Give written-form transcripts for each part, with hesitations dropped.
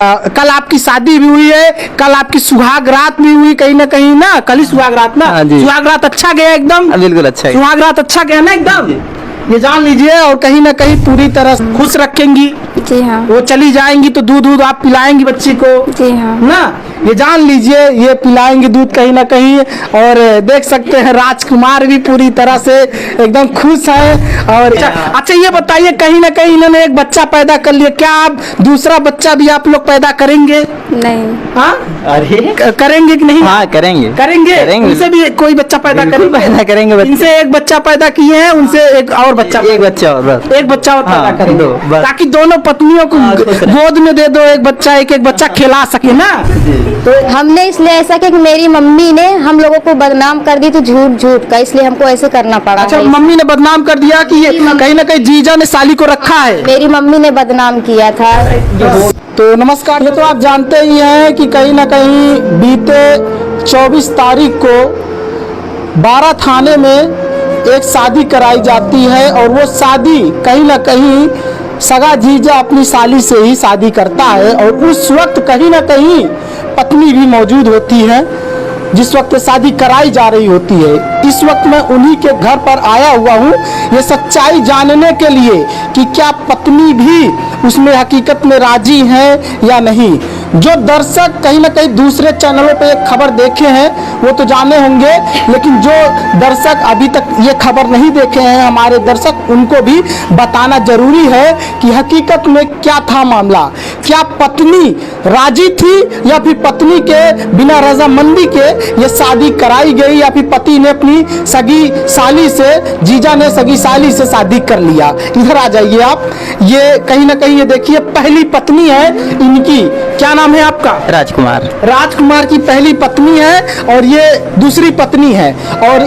कल आपकी शादी भी हुई है, कल आपकी सुहाग रात भी हुई कहीं ना कहीं ना, कल ही सुहाग रात ना। सुहाग रात अच्छा गया एकदम? बिल्कुल अच्छा है। सुहाग रात अच्छा गया ना एकदम, ये जान लीजिए। और कहीं ना कहीं पूरी तरह खुश रखेंगी। जी हाँ। वो चली जाएंगी तो दूध आप पिलाएंगी बच्ची को। जी हाँ ना, ये जान लीजिए ये पिलाएंगे दूध कहीं ना कहीं। और देख सकते हैं राजकुमार भी पूरी तरह से एकदम खुश है। और अच्छा ये बताइए, कहीं ना कहीं इन्होंने एक बच्चा पैदा कर लिया, क्या आप दूसरा बच्चा भी आप लोग पैदा करेंगे? नहीं। हाँ अरे करेंगे कि नहीं? हाँ करेंगे करेंगे। इनसे भी कोई बच्चा पैदा करेंगे। इनसे एक बच्चा पैदा किए हैं, उनसे एक और बच्चा, एक बच्चा और बस। एक बच्चा और पैदा हाँ, करेंगे ताकि दोनों पत्नियों को गोद में दे दो एक बच्चा खिला सके ना। तो हमने इसलिए ऐसा कि मेरी मम्मी ने हम लोगों को बदनाम कर दी, तो झूठ का, इसलिए हमको ऐसे करना पड़ा। अच्छा, मम्मी ने बदनाम कर दिया कि ये कहीं ना कहीं जीजा ने साली को रखा है? मेरी मम्मी ने बदनाम किया था। तो नमस्कार, ये तो आप जानते ही हैं कि कहीं ना कहीं बीते 24 तारीख को 12 थाने में एक शादी कराई जाती है। और वो शादी कहीं ना कहीं सगा जीजा अपनी साली से ही शादी करता है। और उस वक्त कहीं ना कहीं पत्नी भी मौजूद होती है जिस वक्त शादी कराई जा रही होती है। इस वक्त मैं उन्हीं के घर पर आया हुआ हूँ ये सच्चाई जानने के लिए कि क्या पत्नी भी उसमें हकीकत में राजी है या नहीं। जो दर्शक कहीं ना कहीं दूसरे चैनलों पे एक खबर देखे हैं वो तो जाने होंगे, लेकिन जो दर्शक अभी तक ये खबर नहीं देखे हैं हमारे दर्शक, उनको भी बताना जरूरी है कि हकीकत में क्या था मामला। क्या पत्नी राजी थी या फिर पत्नी के बिना रजामंदी के ये शादी कराई गई, या फिर पति ने अपनी सगी साली से, जीजा ने सगी साली से शादी कर लिया। इधर आ जाइए आप। ये कहीं ना कहीं ये देखिए पहली पत्नी है इनकी। क्या नाम है आपका? राजकुमार। राजकुमार की पहली पत्नी है और ये दूसरी पत्नी है। और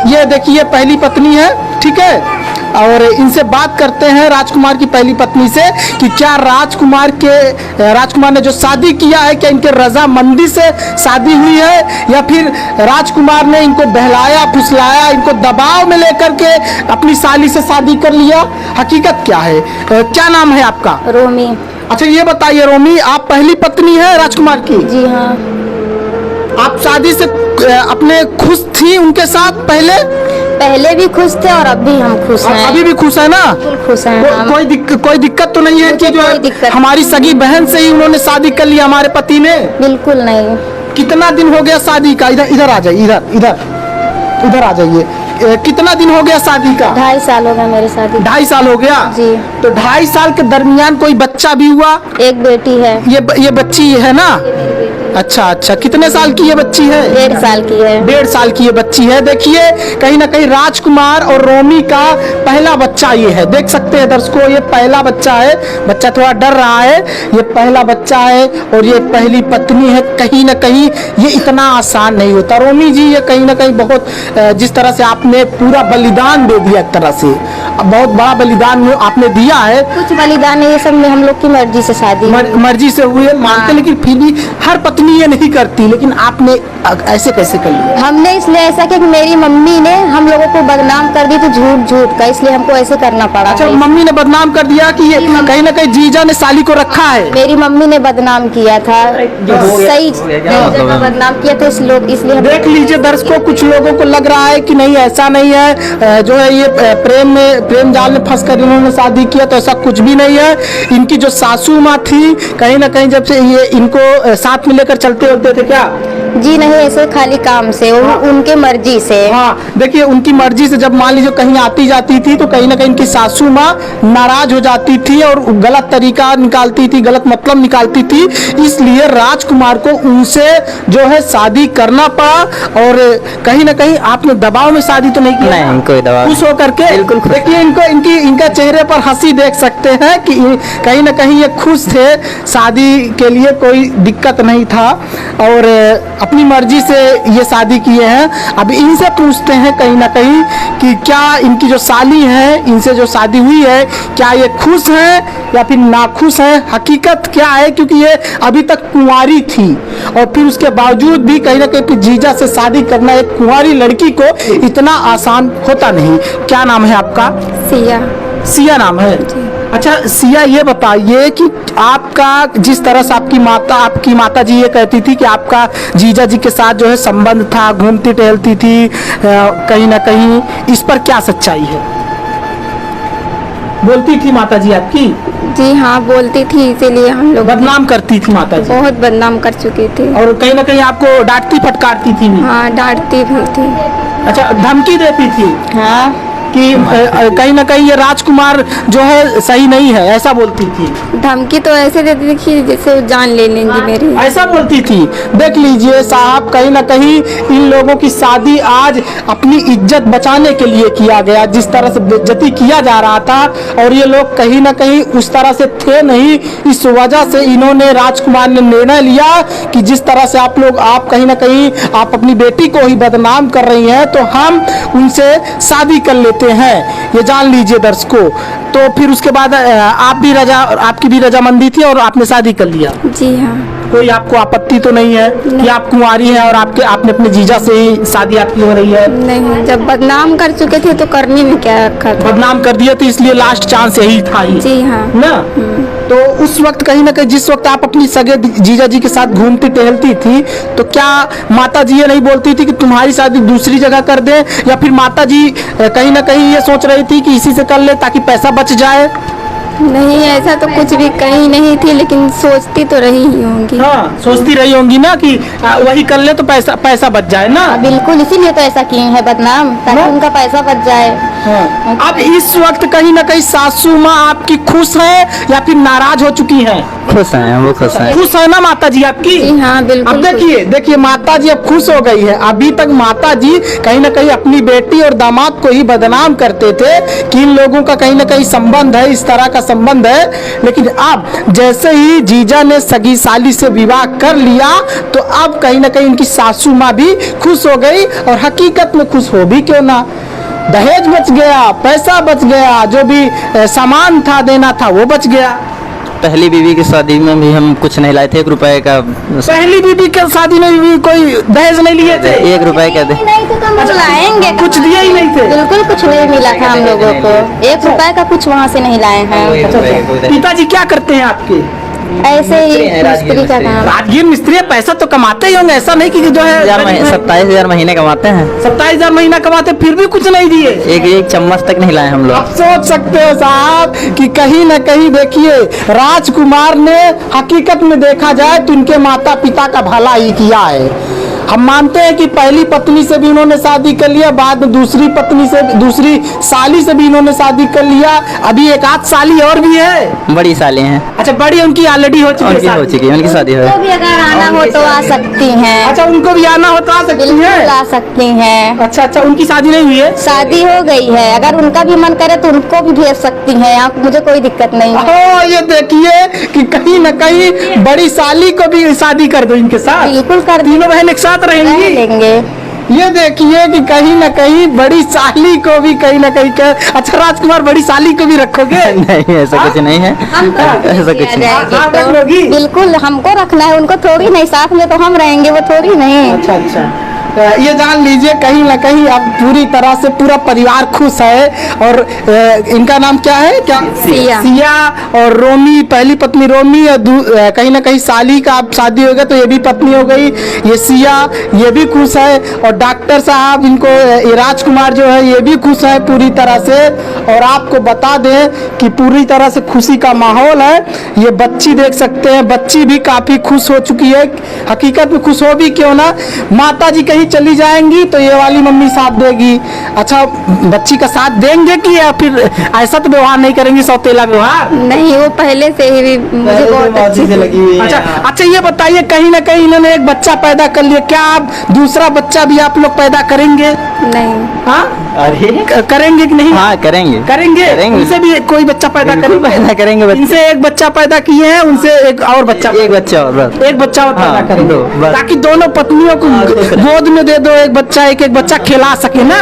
ये देखिए पहली पत्नी है, ठीक है। और इनसे बात करते हैं राजकुमार की पहली पत्नी से कि क्या राजकुमार ने जो शादी किया है क्या इनके रजामंदी से शादी हुई है, या फिर राजकुमार ने इनको बहलाया फुसलाया, इनको दबाव में लेकर के अपनी साली से शादी कर लिया। हकीकत क्या है? क्या नाम है आपका? रोमी। अच्छा ये बताइए रोमी, आप पहली पत्नी है राजकुमार की? जी हाँ। आप शादी से अपने खुश थी उनके साथ? पहले भी खुश थे और अब भी हम खुश हैं। अभी भी खुश है ना? खुश हैं। कोई दिक्कत तो नहीं है कि जो हमारी सगी बहन से ही उन्होंने शादी कर लिया हमारे पति ने? बिल्कुल नहीं। कितना दिन हो गया शादी का? इधर आ जाइए, इधर आ जाइए। कितना दिन हो गया शादी का? 2.5 साल हो गया मेरे शादी। 2.5 साल हो गया जी। तो 2.5 साल के दरमियान कोई बच्चा भी हुआ? एक बेटी है। ये बच्ची है ना? अच्छा, कितने साल की ये बच्ची है? 1.5 साल की है। 1.5 साल की ये बच्ची है। देखिए कहीं ना कहीं राजकुमार और रोमी का पहला बच्चा ये है। देख सकते हैं दर्शकों, ये पहला बच्चा है। बच्चा थोड़ा डर रहा है। ये पहला बच्चा है और ये पहली पत्नी है। कहीं ना कहीं ये इतना आसान नहीं होता। रोमी जी, ये कहीं ना कहीं बहुत, जिस तरह से आपने पूरा बलिदान दे दिया, एक तरह से बहुत बड़ा बलिदान आपने दिया है। कुछ बलिदान नहीं, ये सब में हम लोग की मर्जी से शादी, मर्जी से हुई है मानते, लेकिन फिर भी हर पत्नी ये नहीं करती, लेकिन आपने ऐसे कैसे कर लिया? हमने इसलिए ऐसा कि मेरी मम्मी ने हम लोगों को बदनाम कर दी, तो झूठ का, इसलिए हमको ऐसे करना पड़ा। अच्छा, मम्मी ने बदनाम कर दिया कि ये कहीं ना कहीं जीजा ने साली को रखा है? मेरी मम्मी ने बदनाम किया था, सही जगह बदनाम किया था, इसलिए देख लीजिए दर्शकों, कुछ लोगों को लग रहा है कि नहीं ऐसा नहीं है, जो है ये प्रेम जाल में फंस कर इन्होंने शादी किया, तो ऐसा कुछ भी नहीं है। इनकी जो सासू माँ थी, कहीं ना कहीं जब से ये इनको साथ में लेकर चलते होते थे क्या? जी नहीं, ऐसे खाली काम से, उनके मर्जी से। हाँ, देखिए उनकी मर्जी से जब मान लीजिए कहीं आती जाती थी तो कहीं ना कहीं इनकी सासू माँ नाराज हो जाती थी और गलत तरीका निकालती थी, गलत मतलब निकालती थी। इसलिए राजकुमार को उनसे जो है शादी करना पड़ा। और कहीं ना कहीं आपने दबाव में शादी तो नहीं की? नहीं, कोई दबाव। खुश होकर के? बिल्कुल। देखिए इनका चेहरे पर हंसी देख सकते हैं कि कहीं ना कहीं ये खुश थे। शादी के लिए कोई दिक्कत नहीं था और अपनी मर्जी से ये शादी किए हैं। अब इनसे पूछते हैं कहीं ना कहीं कि क्या इनकी जो साली है, इनसे जो शादी हुई है, क्या ये खुश हैं या फिर नाखुश हैं? हकीकत क्या है? क्योंकि ये अभी तक कुंवारी थी और फिर उसके बावजूद भी कहीं ना कहीं जीजा से शादी करना एक कुंवारी लड़की को इतना आसान होता नहीं। क्या नाम है आपका? सिया। सिया नाम है। अच्छा सिया, ये बताइए कि आपका जिस तरह से आपकी माता जी ये कहती थी कि आपका जीजा जी के साथ जो है संबंध था, घूमती टहलती थी कहीं ना कहीं, इस पर क्या सच्चाई है? बोलती थी माता जी आपकी? जी हाँ, बोलती थी, इसीलिए हम लोग बदनाम करती थी माता जी? बहुत बदनाम कर चुके थे। और कहीं ना कहीं आपको डांटती फटकारती थी भी? हाँ, डांटती भी थी। अच्छा, धमकी देती थी हाँ, कि कहीं ना कहीं ये राजकुमार जो है सही नहीं है, ऐसा बोलती थी? धमकी तो ऐसे देती थी कि जैसे वो जान ले लेंगी मेरी। ऐसा बोलती थी? देख लीजिए साहब, कहीं ना कहीं इन लोगों की शादी आज अपनी इज्जत बचाने के लिए किया गया, जिस तरह से बेइज्जती किया जा रहा था, और ये लोग कहीं ना कहीं उस तरह से थे नहीं। इस वजह से इन्होंने, राजकुमार ने निर्णय लिया कि जिस तरह से आप कहीं ना कहीं आप अपनी बेटी को ही बदनाम कर रही हैं, तो हम उनसे शादी कर लेते हैं। ये जान लीजिए दर्शकों। तो फिर उसके बाद आपकी भी रजामंदी थी और आपने शादी कर लिया? जी हाँ। कोई आपको आपत्ति तो नहीं है कि आप कुंवारी हैं और आपने अपने जीजा से ही शादी आपकी हो रही है? नहीं, जब बदनाम कर चुके थे तो करने में क्या रखा था। बदनाम कर दिया तो इसलिए लास्ट चांस यही था ही। जी हाँ। ना? तो उस वक्त कहीं ना कहीं, जिस वक्त आप अपनी सगे जीजा जी के साथ घूमती टहलती थी, तो क्या माता जी ये नहीं बोलती थी कि तुम्हारी शादी दूसरी जगह कर दे, या फिर माता जी कहीं ना कहीं ये सोच रही थी कि इसी से कर ले ताकि पैसा बच जाए? नहीं, ऐसा तो कुछ भी कहीं नहीं थी, लेकिन सोचती तो रही ही होंगी। हाँ, सोचती रही होंगी ना कि वही कर ले तो पैसा बच जाए ना? बिल्कुल, इसीलिए तो ऐसा किए हैं बदनाम, ताकि उनका पैसा बच जाए। हाँ। अब इस वक्त कहीं ना कहीं सासू माँ आपकी खुश है या फिर नाराज हो चुकी हैं? खुश हैं, वो खुश हैं। खुश है ना माता जी आपकी? जी हाँ, बिल्कुल। अब देखिए माता जी अब खुश हो गई है। अभी तक माता जी कहीं ना कहीं अपनी बेटी और दामाद को ही बदनाम करते थे कि इन लोगों का कहीं ना कहीं संबंध है, इस तरह का संबंध है, लेकिन अब जैसे ही जीजा ने सगी साली से विवाह कर लिया, तो अब कहीं ना कहीं इनकी सासू माँ भी खुश हो गई। और हकीकत में खुश हो भी क्यों ना, दहेज बच गया, पैसा बच गया, जो भी सामान था देना था वो बच गया। पहली बीवी की शादी में भी हम कुछ नहीं लाए थे, 1 रुपए का। पहली बीबी के शादी में भी कोई दहेज नहीं लिए थे? 1 रुपए का दे। नहीं तो हम लोग लाएंगे, कुछ दिए ही नहीं थे? बिल्कुल कुछ नहीं मिला था हम लोगों को। 1 रुपए का कुछ वहाँ से नहीं लाए हैं। पिताजी क्या करते हैं आपके? ऐसे ही मिस्त्री का काम। राजगीर मिस्त्री, पैसा तो कमाते ही होंगे, ऐसा नहीं कि जो है 27,000 महीने कमाते हैं। 27,000 महीना कमाते, फिर भी कुछ नहीं दिए? एक चम्मच तक नहीं लाए हम लोग। आप सोच सकते हो साहब कि कहीं ना कहीं देखिए, राजकुमार ने हकीकत में देखा जाए तो इनके माता पिता का भला ही किया है। हम मानते हैं कि पहली पत्नी से भी उन्होंने शादी कर लिया, बाद में दूसरी साली से भी इन्होंने शादी कर लिया, अभी एक आध साली और भी है। बड़ी साली हैं। अच्छा, बड़ी उनकी ऑलरेडी हो चुकी है? उनकी शादी हो। उनको भी अगर आना हो तो आ सकती हैं। अच्छा, उनको भी आना हो तो आ सकती बिल्कुल है? आ सकती हैं। अच्छा, उनकी शादी नहीं हुई है? शादी हो गई है, अगर उनका भी मन करे तो उनको भी भेज सकती हैं आप, मुझे कोई दिक्कत नहीं है। ये देखिए कि कहीं ना कहीं बड़ी साली को भी शादी कर दो इनके साथ। बिल्कुल कर तीनों बहन एक साथ रहेंगी? लेंगे। ये देखिए कि कहीं ना कहीं बड़ी साली को भी कहीं ना कहीं अच्छा, राजकुमार बड़ी साली को भी रखोगे? नहीं, ऐसा कुछ नहीं है। ऐसा कुछ नहीं। आप रख लोगी? बिल्कुल, हमको रखना है, उनको थोड़ी नहीं। साथ में तो हम रहेंगे, वो थोड़ी नहीं। अच्छा, ये जान लीजिए कहीं ना कहीं अब पूरी तरह से पूरा परिवार खुश है। और इनका नाम क्या है? सिया और रोमी, पहली पत्नी रोमी, और कहीं ना कहीं साली का अब शादी हो गया तो ये भी पत्नी हो गई। ये सिया, ये भी खुश है। और डॉक्टर साहब इनको, ये राजकुमार जो है ये भी खुश है पूरी तरह से। और आपको बता दें कि पूरी तरह से खुशी का माहौल है। ये बच्ची देख सकते हैं, बच्ची भी काफी खुश हो चुकी है। हकीकत में खुश हो भी क्यों ना, माता जी कहीं चली जाएंगी तो ये वाली मम्मी साथ देगी। अच्छा, बच्ची का साथ देंगे कि या फिर ऐसा तो व्यवहार नहीं करेंगी, सौतेला व्यवहार? नहीं, वो पहले से ही मुझे बहुत अच्छी से लगी हुई है। अच्छा, ये बताइए कहीं ना कहीं इन्होंने एक बच्चा पैदा कर लिया, क्या आप दूसरा बच्चा भी आप लोग पैदा करेंगे? नहीं। हाँ, अरे करेंगे कि नहीं? हाँ, करेंगे। उनसे भी कोई बच्चा पैदा करेंगे। इनसे एक बच्चा पैदा किए हैं, उनसे एक और बच्चा और बस। एक बच्चा और पैदा हाँ, करेंगे ताकि दोनों पत्नियों को गोद में दे दो एक बच्चा खिला सके ना।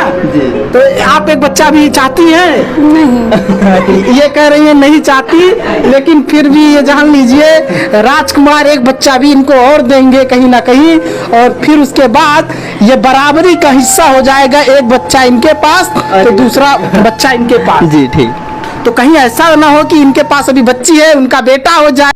तो आप एक बच्चा भी चाहती हैं? नहीं। ये कह रही है नहीं चाहती, लेकिन फिर भी ये जान लीजिए राजकुमार एक बच्चा भी इनको और देंगे कहीं ना कहीं। और फिर उसके बाद ये बराबरी का हिस्सा हो जाएगा, एक बच्चा इनके पास तो दूसरा बच्चा इनके पास। जी ठीक। तो कहीं ऐसा ना हो कि इनके पास अभी बच्ची है, उनका बेटा हो जाए।